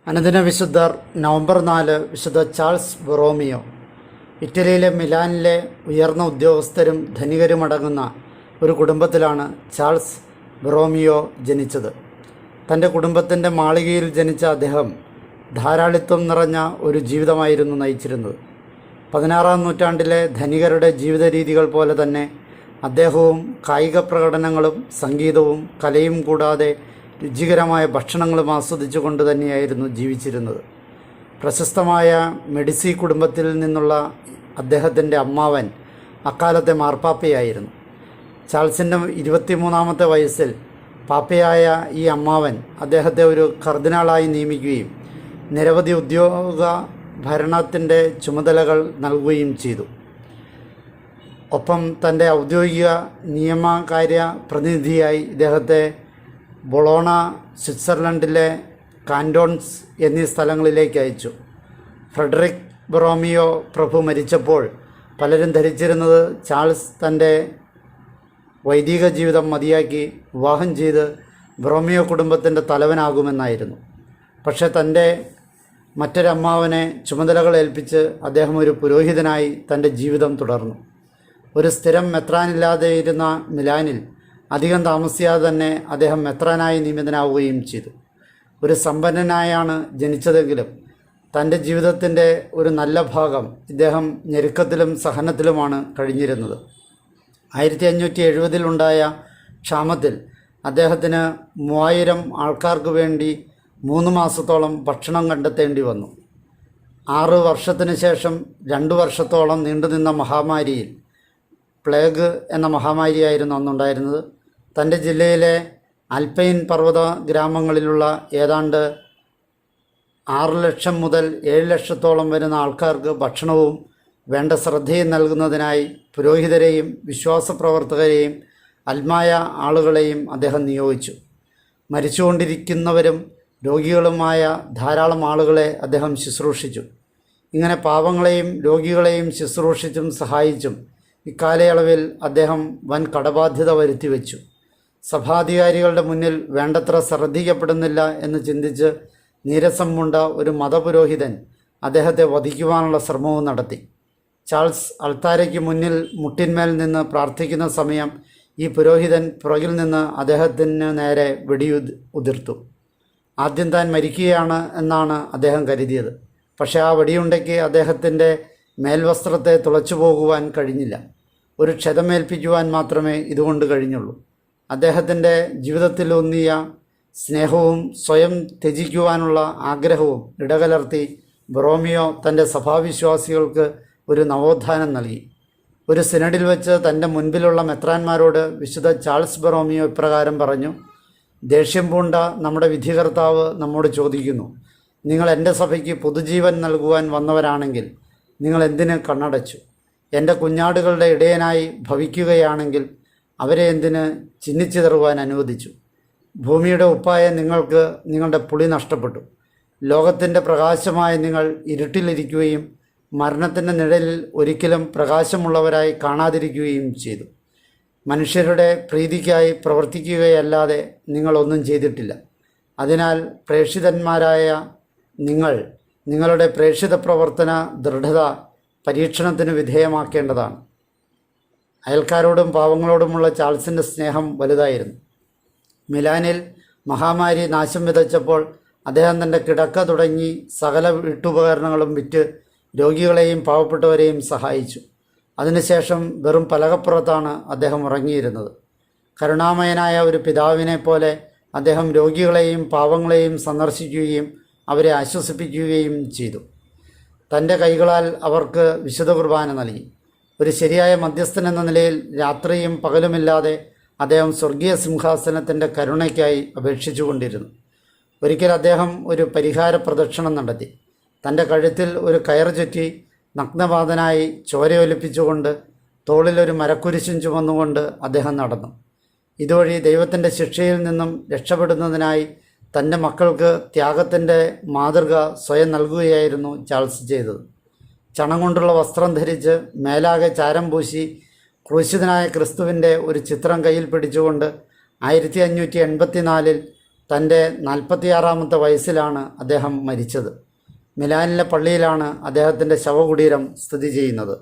അനുദിന വിശുദ്ധർ നവംബർ 4 വിശുദ്ധ ചാൾസ് ബൊറോമിയോ. ഇറ്റലിയിലെ മിലാനിലെ ഉയർന്ന ഉദ്യോഗസ്ഥരും ധനികരുമടങ്ങുന്ന ഒരു കുടുംബത്തിലാണ് ചാൾസ് ബൊറോമിയോ ജനിച്ചത്. തൻ്റെ കുടുംബത്തിൻ്റെ മാളികയിൽ ജനിച്ച അദ്ദേഹം ധാരാളിത്വം നിറഞ്ഞ ഒരു ജീവിതമായിരുന്നു നയിച്ചിരുന്നത്. 16-ാം നൂറ്റാണ്ടിലെ ധനികരുടെ ജീവിത രീതികൾ പോലെ തന്നെ അദ്ദേഹവും കായിക പ്രകടനങ്ങളും സംഗീതവും കലയും കൂടാതെ രുചികരമായ ഭക്ഷണങ്ങളും ആസ്വദിച്ചുകൊണ്ട് തന്നെയായിരുന്നു ജീവിച്ചിരുന്നത്. പ്രശസ്തമായ മെഡിസി കുടുംബത്തിൽ നിന്നുള്ള അദ്ദേഹത്തിൻ്റെ അമ്മാവൻ അക്കാലത്തെ മാർപ്പാപ്പയായിരുന്നു. ചാൾസിൻ്റെ 23-ാമത്തെ വയസ്സിൽ പാപ്പയായ ഈ അമ്മാവൻ അദ്ദേഹത്തെ ഒരു കർദിനാളായി നിയമിക്കുകയും നിരവധി ഉദ്യോഗ ഭരണത്തിൻ്റെ ചുമതലകൾ നൽകുകയും ചെയ്തു. ഒപ്പം തൻ്റെ ഔദ്യോഗിക നിയമകാര്യ പ്രതിനിധിയായി ഇദ്ദേഹത്തെ ബൊളോണ, സ്വിറ്റ്സർലൻഡിലെ കാൻറ്റോൺസ് എന്നീ സ്ഥലങ്ങളിലേക്ക് അയച്ചു. ഫ്രെഡറിക് ബൊറോമിയോ പ്രഭു മരിച്ചപ്പോൾ പലരും ധരിച്ചിരുന്നത് ചാൾസ് തൻ്റെ വൈദിക ജീവിതം മതിയാക്കി വിവാഹം ചെയ്ത് ബൊറോമിയോ കുടുംബത്തിൻ്റെ തലവനാകുമെന്നായിരുന്നു. പക്ഷേ തൻ്റെ മറ്റൊരമ്മാവനെ ചുമതലകൾ ഏൽപ്പിച്ച് അദ്ദേഹം ഒരു പുരോഹിതനായി തൻ്റെ ജീവിതം തുടർന്നു. ഒരു സ്ഥിരം മെത്രാനില്ലാതെ ഇരുന്ന മിലാനിൽ അധികം താമസിയാതെ തന്നെ അദ്ദേഹം മെത്രാനായി നിയമിതനാവുകയും ചെയ്തു. ഒരു സമ്പന്നനായാണ് ജനിച്ചതെങ്കിലും തൻ്റെ ജീവിതത്തിൻ്റെ ഒരു നല്ല ഭാഗം ഇദ്ദേഹം ഞെരുക്കത്തിലും സഹനത്തിലുമാണ് കഴിഞ്ഞിരുന്നത്. 1570-ലുണ്ടായ ക്ഷാമത്തിൽ അദ്ദേഹത്തിന് 3000 ആൾക്കാർക്ക് വേണ്ടി 3 മാസത്തോളം ഭക്ഷണം കണ്ടെത്തേണ്ടി വന്നു. 6 വർഷത്തിന് ശേഷം 2 വർഷത്തോളം നീണ്ടുനിന്ന മഹാമാരിയിൽ, പ്ലേഗ് എന്ന മഹാമാരിയായിരുന്നു അന്നുണ്ടായിരുന്നത്, തൻ്റെ ജില്ലയിലെ ആൽപൈൻ പർവ്വത ഗ്രാമങ്ങളിലുള്ള ഏതാണ്ട് 6 ലക്ഷം മുതൽ 7 ലക്ഷത്തോളം വരുന്ന ആൾക്കാർക്ക് ഭക്ഷണവും വേണ്ട ശ്രദ്ധയും നൽകുന്നതിനായി പുരോഹിതരെയും വിശ്വാസപ്രവർത്തകരെയും അൽമായ ആളുകളെയും അദ്ദേഹം നിയോഗിച്ചു. മരിച്ചുകൊണ്ടിരിക്കുന്നവരും രോഗികളുമായ ധാരാളം ആളുകളെ അദ്ദേഹം ശുശ്രൂഷിച്ചു. ഇങ്ങനെ പാവങ്ങളെയും രോഗികളെയും ശുശ്രൂഷിച്ചും സഹായിച്ചും ഇക്കാലയളവിൽ അദ്ദേഹം വൻ കടബാധ്യത വരുത്തിവെച്ചു. സഭാധികാരികളുടെ മുന്നിൽ വേണ്ടത്ര ശ്രദ്ധിക്കപ്പെടുന്നില്ല എന്ന് ചിന്തിച്ച് നീരസം പൂണ്ട ഒരു മതപുരോഹിതൻ അദ്ദേഹത്തെ വധിക്കുവാനുള്ള ശ്രമവും നടത്തി. ചാൾസ് അൾത്താരയ്ക്ക് മുന്നിൽ മുട്ടിന്മേൽ നിന്ന് പ്രാർത്ഥിക്കുന്ന സമയം ഈ പുരോഹിതൻ പുറകിൽ നിന്ന് അദ്ദേഹത്തിന് നേരെ വെടിയുതിർത്തു. ആദ്യം താൻ മരിക്കുകയാണ് എന്നാണ് അദ്ദേഹം കരുതിയത്. പക്ഷേ ആ വെടിയുണ്ടയ്ക്ക് അദ്ദേഹത്തിൻ്റെ മേൽവസ്ത്രത്തെ തുളച്ചു പോകുവാൻ കഴിഞ്ഞില്ല. ഒരു ക്ഷതമേൽപ്പിക്കുവാൻ മാത്രമേ ഇതുകൊണ്ട് കഴിഞ്ഞുള്ളൂ. അദ്ദേഹത്തിൻ്റെ ജീവിതത്തിലൂന്നിയ സ്നേഹവും സ്വയം ത്യജിക്കുവാനുള്ള ആഗ്രഹവും ഇടകലർത്തി ബൊറോമിയോ തൻ്റെ സഭാവിശ്വാസികൾക്ക് ഒരു നവോത്ഥാനം നൽകി. ഒരു സിനഡിൽ വെച്ച് തൻ്റെ മുൻപിലുള്ള മെത്രാന്മാരോട് വിശുദ്ധ ചാൾസ് ബൊറോമിയോ ഇപ്രകാരം പറഞ്ഞു: ദേഷ്യം പൂണ്ട നമ്മുടെ വിധികർത്താവ് നമ്മോട് ചോദിക്കുന്നു, നിങ്ങൾ എൻ്റെ സഭയ്ക്ക് പുതുജീവൻ നൽകുവാൻ വന്നവരാണെങ്കിൽ നിങ്ങൾ എന്തിന് കണ്ണടച്ചു? എൻ്റെ കുഞ്ഞാടുകളുടെ ഇടയനായി ഭവിക്കുകയാണെങ്കിൽ അവരെ എന്തിന് ചിന്നിച്ചിതറുവാൻ അനുവദിച്ചു? ഭൂമിയുടെ ഉപ്പായ നിങ്ങൾക്ക് നിങ്ങളുടെ പുളി നഷ്ടപ്പെട്ടു. ലോകത്തിൻ്റെ പ്രകാശമായ നിങ്ങൾ ഇരുട്ടിലിരിക്കുകയും മരണത്തിൻ്റെ നിഴലിൽ ഒരിക്കലും പ്രകാശമുള്ളവരായി കാണാതിരിക്കുകയും ചെയ്തു. മനുഷ്യരുടെ പ്രീതിക്കായി പ്രവർത്തിക്കുകയല്ലാതെ നിങ്ങളൊന്നും ചെയ്തിട്ടില്ല. അതിനാൽ പ്രേക്ഷിതന്മാരായ നിങ്ങൾ നിങ്ങളുടെ പ്രേക്ഷിത പ്രവർത്തന ദൃഢത പരീക്ഷണത്തിന് വിധേയമാക്കേണ്ടതാണ്. അയൽക്കാരോടും പാവങ്ങളോടുമുള്ള ചാൾസിൻ്റെ സ്നേഹം വലുതായിരുന്നു. മിലാനിൽ മഹാമാരി നാശം വിതച്ചപ്പോൾ അദ്ദേഹം തൻ്റെ കിടക്ക തുടങ്ങി സകല വീട്ടുപകരണങ്ങളും വിറ്റ് രോഗികളെയും പാവപ്പെട്ടവരെയും സഹായിച്ചു. അതിനുശേഷം വെറും പലകപ്പുറത്താണ് അദ്ദേഹം ഉറങ്ങിയിരുന്നത്. കരുണാമയനായ ഒരു പിതാവിനെ പോലെ അദ്ദേഹം രോഗികളെയും പാവങ്ങളെയും സന്ദർശിക്കുകയും അവരെ ആശ്വസിപ്പിക്കുകയും ചെയ്തു. തൻ്റെ കൈകളാൽ അവർക്ക് വിശുദ്ധ കുർബാന നൽകി. ഒരു ശരിയായ മധ്യസ്ഥൻ എന്ന നിലയിൽ രാത്രിയും പകലുമില്ലാതെ അദ്ദേഹം സ്വർഗീയ സിംഹാസനത്തിൻ്റെ കരുണയ്ക്കായി അപേക്ഷിച്ചുകൊണ്ടിരുന്നു. ഒരിക്കൽ അദ്ദേഹം ഒരു പരിഹാര പ്രദക്ഷിണം നടത്തി. തൻ്റെ കഴുത്തിൽ ഒരു കയർ ചുറ്റി നഗ്നപാതനായി ചോരയൊലിപ്പിച്ചുകൊണ്ട് തോളിലൊരു മരക്കുരിശും ചുമന്നുകൊണ്ട് അദ്ദേഹം നടന്നു. ഇതുവഴി ദൈവത്തിൻ്റെ ശിക്ഷയിൽ നിന്നും രക്ഷപ്പെടുന്നതിനായി തൻ്റെ മക്കൾക്ക് ത്യാഗത്തിൻ്റെ മാതൃക സ്വയം നൽകുകയായിരുന്നു ചാൾസ് ചെയ്തത്. ചണം കൊണ്ടുള്ള വസ്ത്രം ധരിച്ച് മേലാകെ ചാരം പൂശി ക്രൂശിതനായ ക്രിസ്തുവിൻ്റെ ഒരു ചിത്രം കയ്യിൽ പിടിച്ചുകൊണ്ട് 1584-ൽ തൻ്റെ 46-ാമത്തെ വയസ്സിലാണ് അദ്ദേഹം മരിച്ചത്. മിലാനിലെ പള്ളിയിലാണ് അദ്ദേഹത്തിൻ്റെ ശവകുടീരം സ്ഥിതി ചെയ്യുന്നത്.